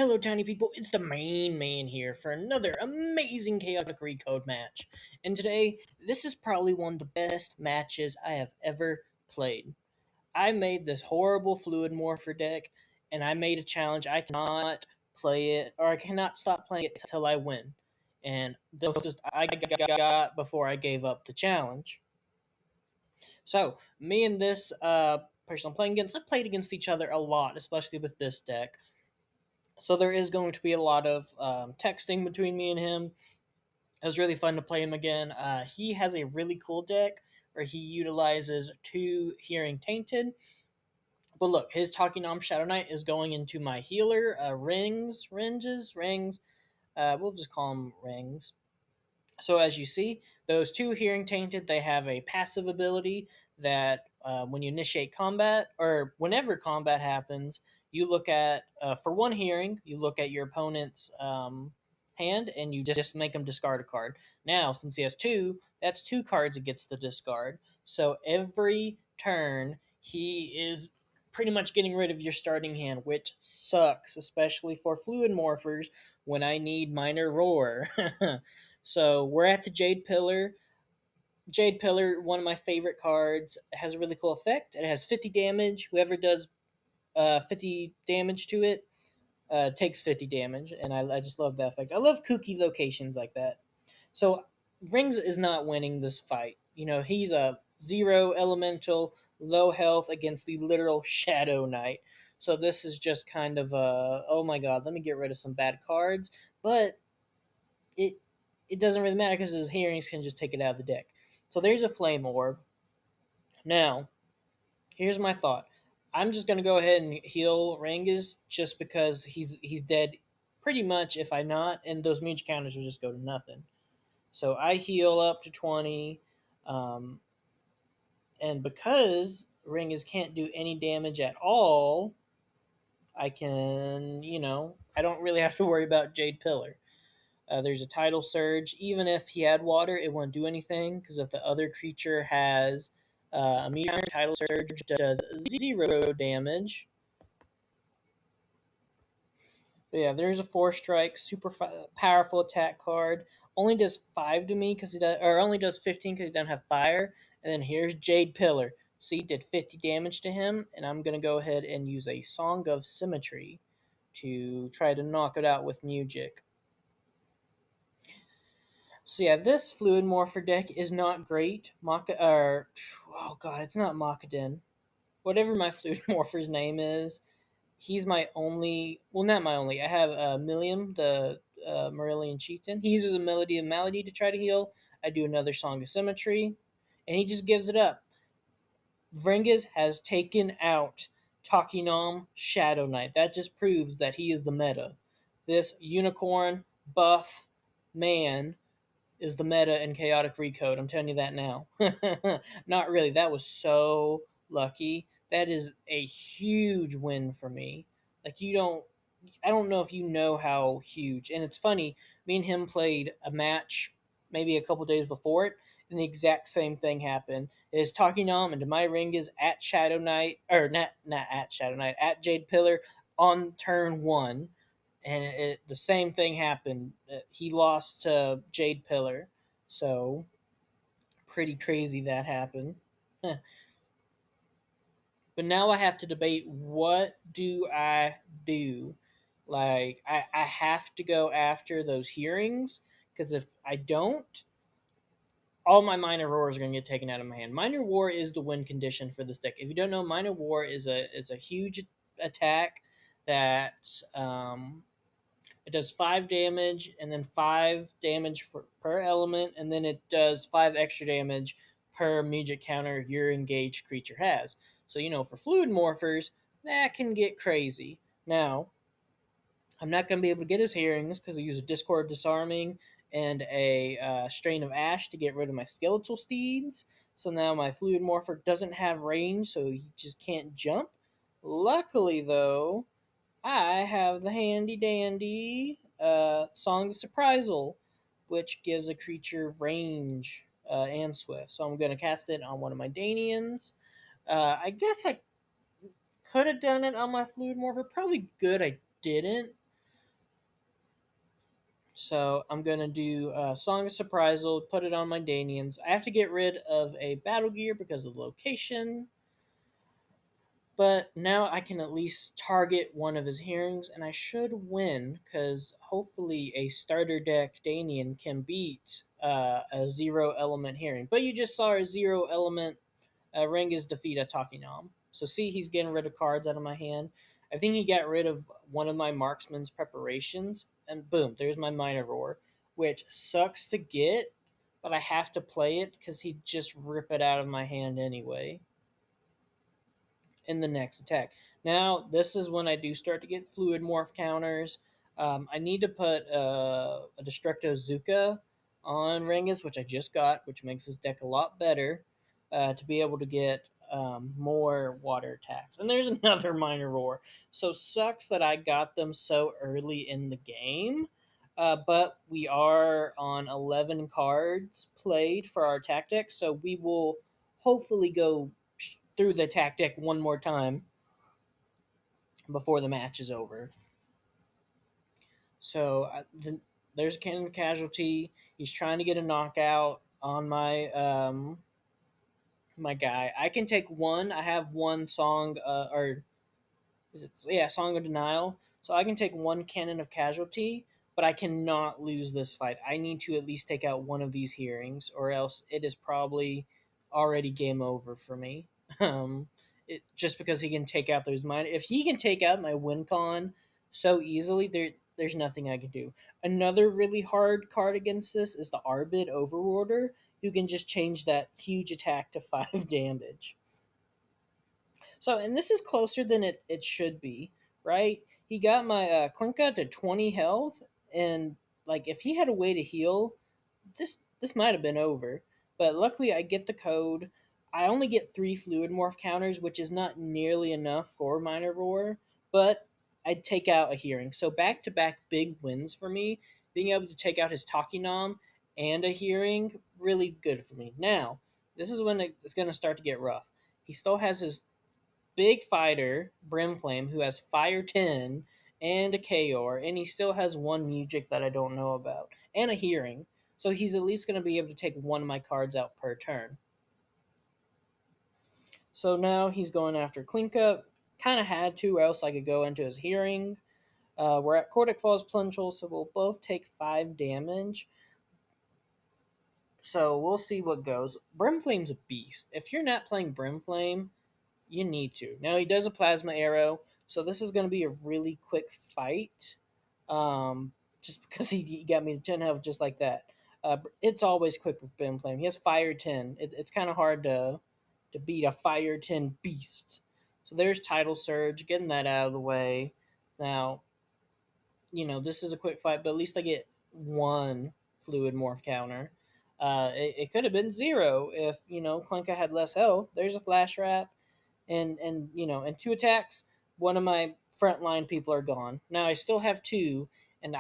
Hello, tiny people. It's the main man here for another amazing chaotic recode match. And today, this is probably one of the best matches I have ever played. I made this horrible Fluidmorph deck, and I made a challenge. I cannot play it, or I cannot stop playing it till I win. And the closest I got before I gave up the challenge. So, me and this person I'm playing against, I've played against each other a lot, especially with this deck. So there is going to be a lot of texting between me and him. It was really fun to play him again. He has a really cool deck where he utilizes 2 Hearing Tainted. But look, his Talking Nom Shadow Knight is going into my healer, Rings. We'll just call them Rings. So as you see, those 2 Hearing Tainted, they have a passive ability that when you initiate combat, or whenever combat happens, you look at, for 1 hearing, you look at your opponent's hand, and you just make him discard a card. Now, since he has 2, that's 2 cards he gets to discard. So every turn, he is pretty much getting rid of your starting hand, which sucks, especially for Fluidmorphers when I need Minor Roar. So we're at the Jade Pillar. Jade Pillar, one of my favorite cards, has a really cool effect. It has 50 damage. Whoever does 50 damage to it takes 50 damage, and I just love that effect. I love kooky locations like that. So Rings is not winning this fight. You know, he's a 0 elemental, low health against the literal Shadow Knight. So this is just kind of a, oh my god, let me get rid of some bad cards. But it it doesn't really matter because his hearings can just take it out of the deck. So there's a Flame Orb. Now, here's my thought. I'm just gonna go ahead and heal Rangus just because he's dead pretty much if I not, and those mage counters will just go to nothing. So I heal up to 20, um, and because Rangus can't do any damage at all, I can, I don't really have to worry about Jade Pillar. There's a Tidal Surge. Even if he had water, it won't do anything because if the other creature has a meteor, Tidal Surge does 0 damage. But yeah, there's a 4-strike, super powerful attack card. Only does 5 to me because he does, or only does 15 because he doesn't have fire. And then here's Jade Pillar. See, did 50 damage to him, and I'm gonna go ahead and use a Song of Symmetry to try to knock it out with music. So yeah, this Fluidmorph deck is not great. Oh god, it's not Makadin. Whatever my Fluidmorpher's name is, he's my only. Well, not my only. I have Millium, the Marillion Chieftain. He uses a Melody of Malady to try to heal. I do another Song of Symmetry, and he just gives it up. Vrenges has taken out Takinom Shadow Knight. That just proves that he is the meta. This unicorn buff man is the meta in Chaotic Recode. I'm telling you that now. Not really. That was so lucky. That is a huge win for me. Like, I don't know if you know how huge. And it's funny, me and him played a match maybe a couple days before it, and the exact same thing happened. It is talking on, and my ring is at Shadow Knight, or not at Shadow Knight, at Jade Pillar on turn 1, and the same thing happened. He lost to Jade Pillar, so pretty crazy that happened. But now I have to debate, what do I do? Like, I have to go after those hearings, because if I don't, all my Minor Roars are going to get taken out of my hand. Minor War is the win condition for this deck. If you don't know, Minor War is a huge attack that it does 5 damage and then 5 damage per element, and then it does 5 extra damage per magic counter your engaged creature has. So, for Fluidmorphers, that can get crazy. Now, I'm not going to be able to get his hearings because I use a Discord Disarming and a Strain of Ash to get rid of my Skeletal Steeds. So now my Fluidmorpher doesn't have range, so he just can't jump. Luckily, though, I have the handy dandy Song of Surprisal, which gives a creature range and swift. So I'm going to cast it on one of my Danians. I guess I could have done it on my Fluidmorpher. Probably good I didn't. So I'm gonna do Song of Surprisal, put it on my Danians. I have to get rid of a battle gear because of the location, but now I can at least target one of his hearings, and I should win because hopefully a starter deck Danian can beat a zero element hearing. But you just saw a zero element Renga's defeat a Takinam. So see, he's getting rid of cards out of my hand. I think he got rid of one of my marksman's preparations, and boom, there's my minor roar, which sucks to get, but I have to play it because he'd just rip it out of my hand anyway in the next attack. Now, this is when I do start to get Fluidmorph counters. I need to put a Destructo Zuka on Rengas, which I just got, which makes his deck a lot better to be able to get more water attacks. And there's another Minor Roar. So sucks that I got them so early in the game. But we are on 11 cards played for our tactic, so we will hopefully go through the tactic one more time before the match is over. So there's a Cannon Casualty. He's trying to get a knockout on my guy. I can take one. I have one song, or is it? Yeah, Song of Denial. So I can take one Cannon of Casualty, but I cannot lose this fight. I need to at least take out one of these hearings, or else it is probably already game over for me. Um, just because he can take out those mine. If he can take out my win con so easily, there's nothing I can do. Another really hard card against this is the Arbid Overorder, who can just change that huge attack to 5 damage. So, and this is closer than it should be, right? He got my Klinka to 20 health, and like if he had a way to heal, this might have been over. But luckily, I get the code. I only get 3 Fluid Morph counters, which is not nearly enough for Minor Roar, but I take out a hearing. So back to back big wins for me. Being able to take out his Takinam and a hearing, really good for me. Now, this is when it's going to start to get rough. He still has his big fighter, Brimflame, who has Fire 10 and a Kaor, and he still has one Music that I don't know about, and a Hearing. So he's at least going to be able to take one of my cards out per turn. So now he's going after Klinka. Kind of had to, or else I could go into his Hearing. We're at Cordic Falls Plunchal, so we'll both take 5 damage. So we'll see what goes. Brimflame's a beast. If you're not playing Brimflame, you need to. Now he does a plasma arrow, so this is going to be a really quick fight. Just because he got me to 10 health just like that. It's always quick with Ben Flame. He has Fire 10. It's kind of hard to beat a Fire 10 beast. So there's Tidal Surge, getting that out of the way. Now, this is a quick fight, but at least I get one Fluid Morph counter. It could have been 0 if, Klenka had less health. There's a Flash Wrap and and 2 attacks, one of my frontline people are gone. Now I still have 2, and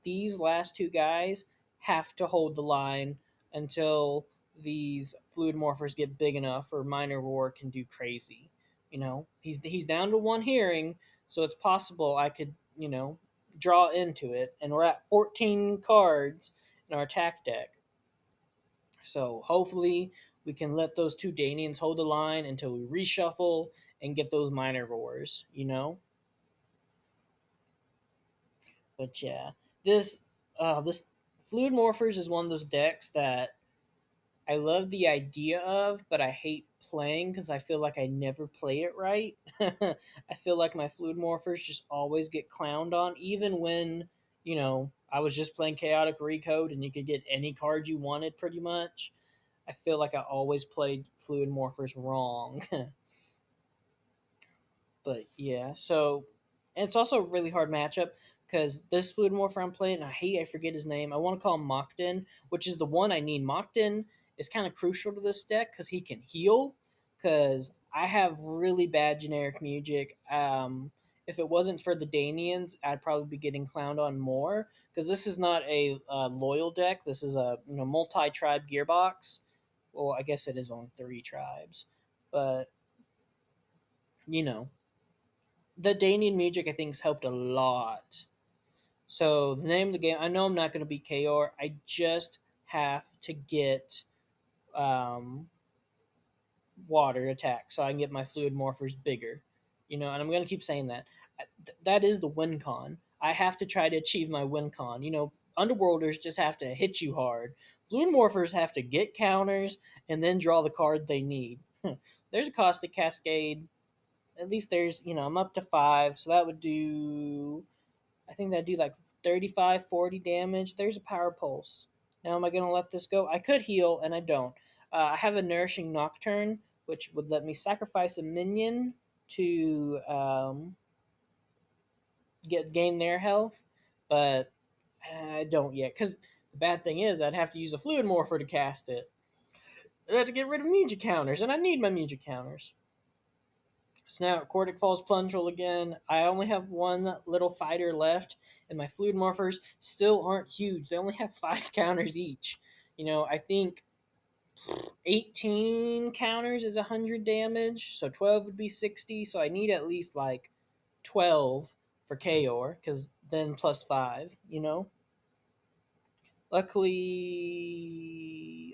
these last 2 guys have to hold the line until these Fluid Morphers get big enough or Minor Roar can do crazy. He's down to 1 hearing, so it's possible I could draw into it, and we're at 14 cards in our attack deck. So hopefully we can let those 2 Danians hold the line until we reshuffle and get those minor roars. But yeah, this Fluid Morphers is one of those decks that I love the idea of, but I hate playing because I feel like I never play it right. I feel like my Fluid Morphers just always get clowned on, even when I was just playing Chaotic Recode and you could get any card you wanted pretty much. I feel like I always played Fluid Morphers wrong. But yeah, so and it's also a really hard matchup because this Fluid Morpher I'm playing, I forget his name. I want to call him Mockden, which is the one I need. Mockden is kind of crucial to this deck because he can heal. Because I have really bad generic music. If it wasn't for the Danians, I'd probably be getting clowned on more. Because this is not a loyal deck. This is a multi-tribe gearbox. Well, I guess it is only 3 tribes, but you know the Danian music I think has helped a lot. So the name of the game, I know I'm not going to beat KO. I just have to get um, water attack so I can get my fluid morphers bigger. And I'm going to keep saying that. That is the win con. I have to try to achieve my win con. Underworlders just have to hit you hard. Fluid morphers have to get counters and then draw the card they need. There's a caustic cascade. At least I'm up to 5, so that would do, I think that'd do like 35, 40 damage. There's a power pulse. Now, am I going to let this go? I could heal, and I don't. I have a Nourishing Nocturne, which would let me sacrifice a minion to gain their health, but I don't yet. Because the bad thing is, I'd have to use a Fluid Morpher to cast it. I'd have to get rid of Muja counters, and I need my Muja counters. So now Cordic Falls Plungel again. I only have one little fighter left, and my Fluid Morphers still aren't huge. They only have 5 counters each. I think 18 counters is 100 damage, so 12 would be 60. So I need at least like 12 for Kaor, because then plus 5. Luckily,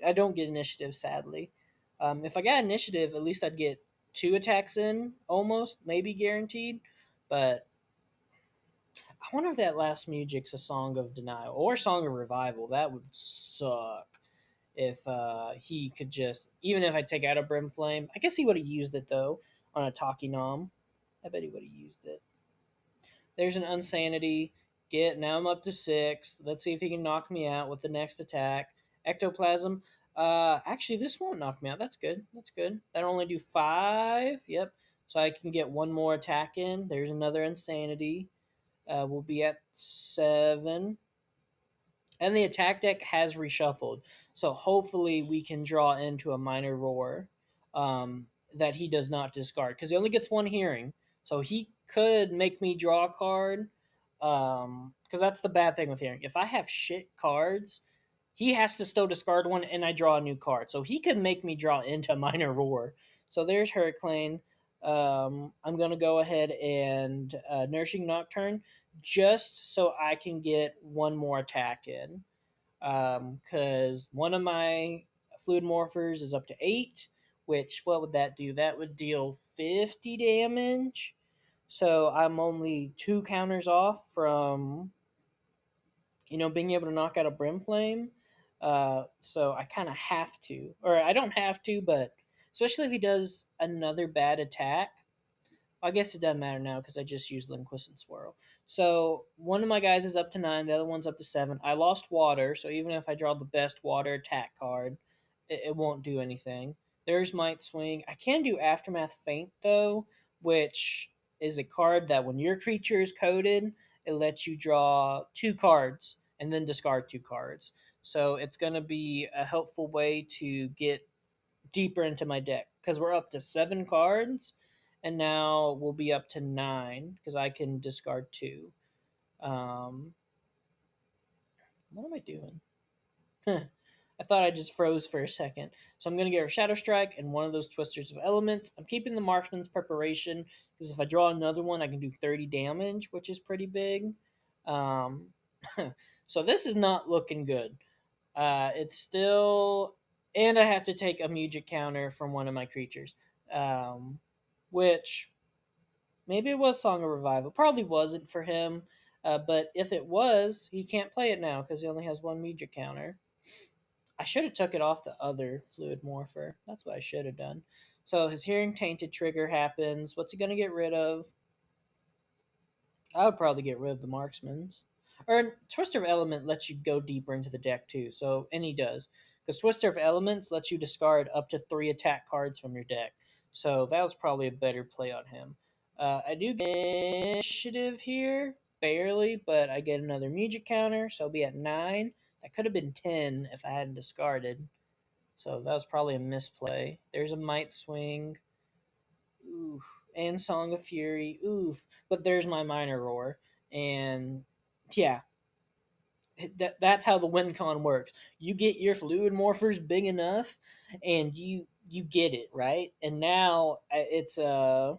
I don't get initiative, sadly. If I got initiative, at least I'd get 2 attacks in, almost, maybe guaranteed. But I wonder if that last music's a Song of Denial or Song of Revival. That would suck if he could just, even if I take out a Brimflame. I guess he would have used it, though, on a Taki Nom. I bet he would have used it. There's an Unsanity. Now I'm up to 6. Let's see if he can knock me out with the next attack. Ectoplasm. Actually, this won't knock me out. That's good. That's good. That'll only do 5. Yep. So I can get one more attack in. There's another Insanity. We'll be at 7. And the attack deck has reshuffled. So hopefully we can draw into a Minor Roar that he does not discard. Because he only gets 1 hearing. So he could make me draw a card. Because that's the bad thing with hearing. If I have shit cards, he has to still discard one and I draw a new card. So he could make me draw into Minor Roar. So there's Hurricane. I'm going to go ahead and Nourishing Nocturne just so I can get one more attack in. Because one of my Fluid Morphers is up to 8, which, what would that do? That would deal 50 damage. So I'm only 2 counters off from, being able to knock out a Brimflame. So I kind of have to. Or I don't have to, but especially if he does another bad attack, I guess it doesn't matter now because I just used Linquist and Swirl. So one of my guys is up to 9, the other one's up to 7. I lost water, so even if I draw the best water attack card, it won't do anything. There's Might Swing. I can do Aftermath Feint, though, which is a card that when your creature is coded, it lets you draw 2 cards and then discard 2 cards. So it's going to be a helpful way to get deeper into my deck because we're up to 7 cards and now we'll be up to 9 because I can discard 2. What am I doing? I thought I just froze for a second. So I'm going to get a Shadow Strike and one of those Twisters of Elements. I'm keeping the Marksman's Preparation because if I draw another one, I can do 30 damage, which is pretty big. Um, so this is not looking good. It's still, and I have to take a Mujic counter from one of my creatures, which maybe it was Song of Revival. Probably wasn't for him, but if it was, he can't play it now because he only has 1 Mujic counter. I should have took it off the other Fluid Morpher. That's what I should have done. So his Hearing Tainted trigger happens. What's he going to get rid of? I would probably get rid of the Marksman's. Or Twister of Element lets you go deeper into the deck too. So, and he does. Because Twister of Elements lets you discard up to 3 attack cards from your deck. So that was probably a better play on him. I do get initiative here. Barely, but I get another Mujic counter. So I'll be at 9. That could have been 10 if I hadn't discarded. So that was probably a misplay. There's a Might Swing. Oof. And Song of Fury. Oof. But there's my Minor Roar. And yeah, that's how the win con works. You get your Fluid Morphers big enough and you get it, right? And now it's I'm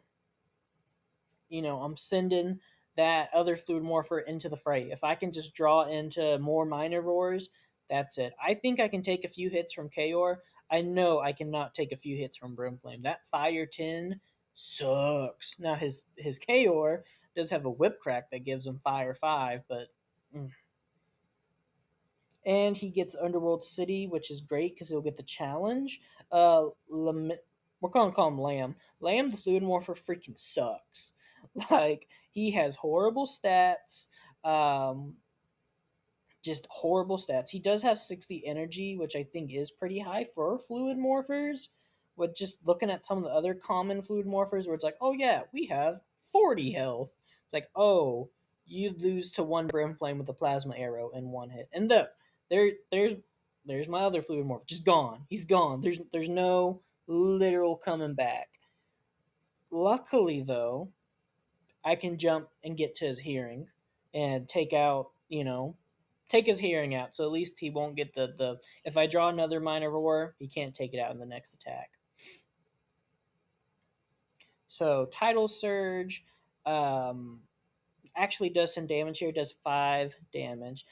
sending that other Fluid Morpher into the fray. If I can just draw into more minor roars, that's it. I think I can take a few hits from Kaor. I know I cannot take a few hits from Brimflame. That Fire 10 sucks. Now his Kaor does have a whip crack that gives him Fire 5, but and he gets Underworld City, which is great because he'll get the challenge. We're gonna call him Lamb. Lamb, the Fluid Morpher, freaking sucks. Like he has horrible stats. Um, just horrible stats. He does have 60 energy, which I think is pretty high for fluid morphers. With just looking at some of the other common fluid morphers, where it's like, oh yeah, we have 40 health. It's like, oh, you lose to one Brimflame with a plasma arrow in one hit. And look, there's my other fluid morpher, just gone. He's gone. There's no literal coming back. Luckily though, I can jump and get to his hearing and take his hearing out. So at least he won't get the if I draw another minor roar, he can't take it out in the next attack. So Tidal Surge actually does some damage here, does 5 damage.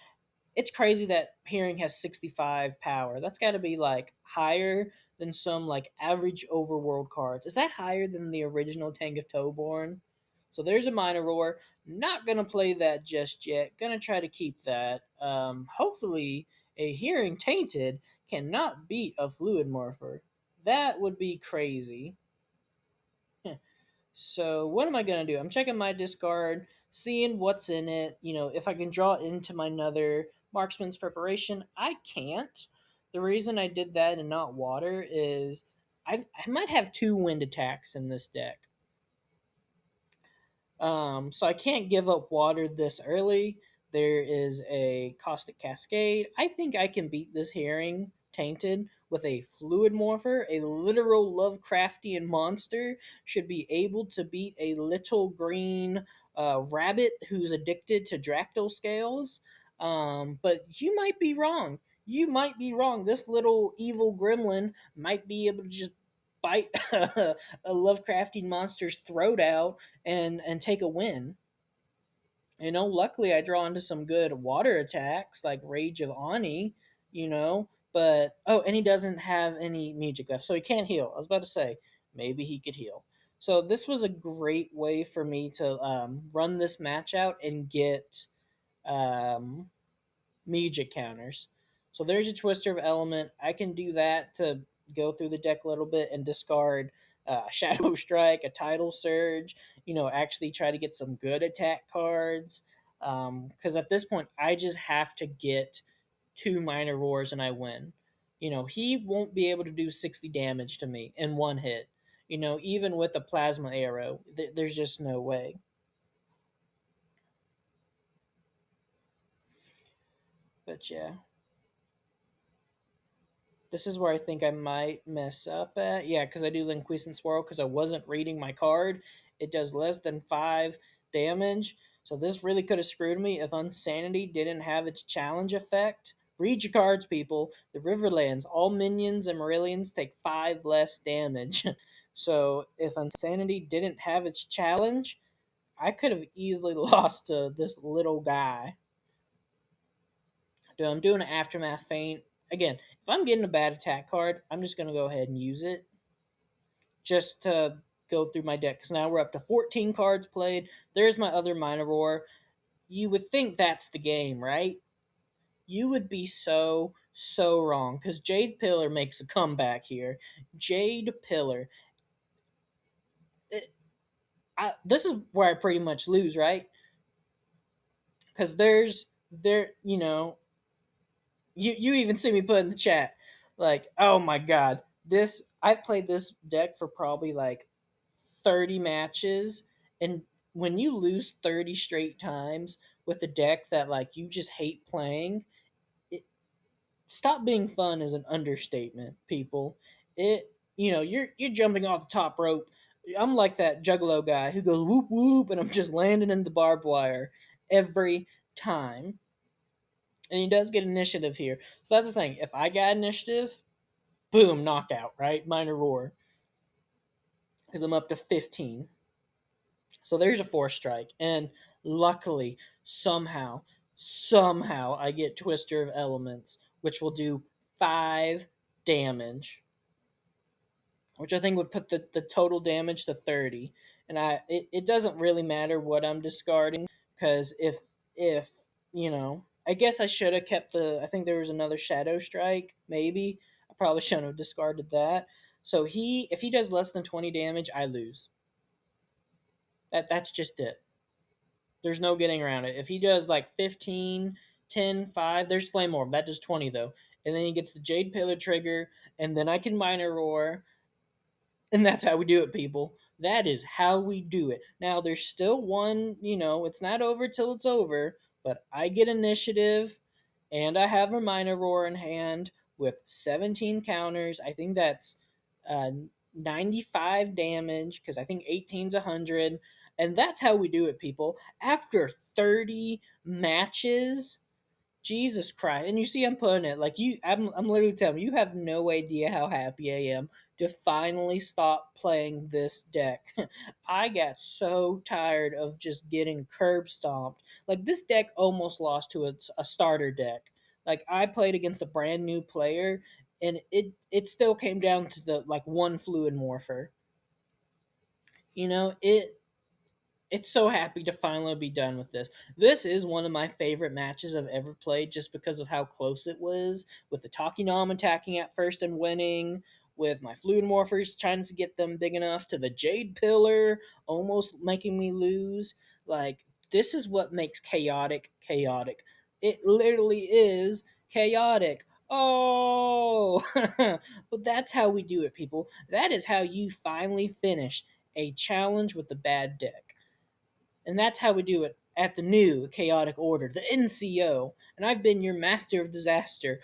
It's crazy that Hearing has 65 power. That's got to be like higher than some like average overworld cards. Is that higher than the original Tank of Toborn? So there's a minor roar. Not gonna play that just yet. Gonna try to keep that. Hopefully, a Hearing Tainted cannot beat a Fluid Morpher. That would be crazy. So what am I gonna do? I'm checking my discard, seeing what's in it. If I can draw into my another Marksman's Preparation. I can't. The reason I did that and not water is I might have 2 wind attacks in this deck. So I can't give up water this early. There is a Caustic Cascade. I think I can beat this Hearing Tainted with a Fluid Morpher. A literal Lovecraftian monster should be able to beat a little green rabbit who's addicted to Dractyl Scales. But you might be wrong. You might be wrong. This little evil gremlin might be able to just bite a Lovecraftian monster's throat out and take a win. Luckily I draw into some good water attacks like Rage of Ani, but and he doesn't have any music left, so he can't heal. I was about to say maybe he could heal. So this was a great way for me to run this match out and get um, magic counters. So there's a Twister of Element. I can do that to go through the deck a little bit and discard Shadow Strike, a Tidal Surge, actually try to get some good attack cards. Because at this point, I just have to get 2 minor roars and I win. He won't be able to do 60 damage to me in one hit. Even with a plasma arrow, there's just no way. But yeah, this is where I think I might mess up at. Yeah, because I do Linquisent Swirl because I wasn't reading my card. It does less than 5 damage. So this really could have screwed me if Unsanity didn't have its challenge effect. Read your cards, people. The Riverlands, all minions and Marillions take 5 less damage. So if Unsanity didn't have its challenge, I could have easily lost to this little guy. I'm doing an Aftermath Feint. Again, if I'm getting a bad attack card, I'm just going to go ahead and use it just to go through my deck. Because now we're up to 14 cards played. There's my other Minor Roar. You would think that's the game, right? You would be so wrong. Because Jade Pillar makes a comeback here. Jade Pillar. This is where I pretty much lose, right? Because you even see me put in the chat like, oh my god, this I've played this deck for probably like 30 matches, and when you lose 30 straight times with a deck that like you just hate playing, it, stop being fun is an understatement, people. You're jumping off the top rope. I'm like that juggalo guy who goes whoop whoop and I'm just landing in the barbed wire every time. And he does get initiative here. So that's the thing. If I got initiative, boom, knockout, right? Minor roar. Because I'm up to 15. So there's a 4 strike. And Luckily, somehow, I get Twister of Elements, which will do 5 damage, which I think would put the total damage to 30. And it doesn't really matter what I'm discarding, because if I guess I should have kept I think there was another Shadow Strike, maybe. I probably shouldn't have discarded that. So if he does less than 20 damage, I lose. That's just it. There's no getting around it. If he does like 15, 10, 5, there's Flame Orb. That does 20 though. And then he gets the Jade Pillar trigger, and then I can Minor Roar, and that's how we do it, people. That is how we do it. Now, there's still one, it's not over till it's over, but I get initiative, and I have a Minor Roar in hand with 17 counters. I think that's uh, 95 damage, because I think 18's 100. And that's how we do it, people. After 30 matches, Jesus Christ. And you see I'm putting it like I'm literally telling you, you have no idea how happy I am to finally stop playing this deck. I got so tired of just getting curb stomped. Like, this deck almost lost to a starter deck. Like, I played against a brand new player, and it still came down to the like one Fluidmorpher. It's so happy to finally be done with this. This is one of my favorite matches I've ever played, just because of how close it was, with the Takinom attacking at first and winning, with my Fluid Morphers trying to get them big enough, to the Jade Pillar almost making me lose. Like, this is what makes chaotic chaotic. It literally is chaotic. Oh, but that's how we do it, people. That is how you finally finish a challenge with the bad deck. And that's how we do it at the new Chaotic Order, the NCO. And I've been your Master of Disaster,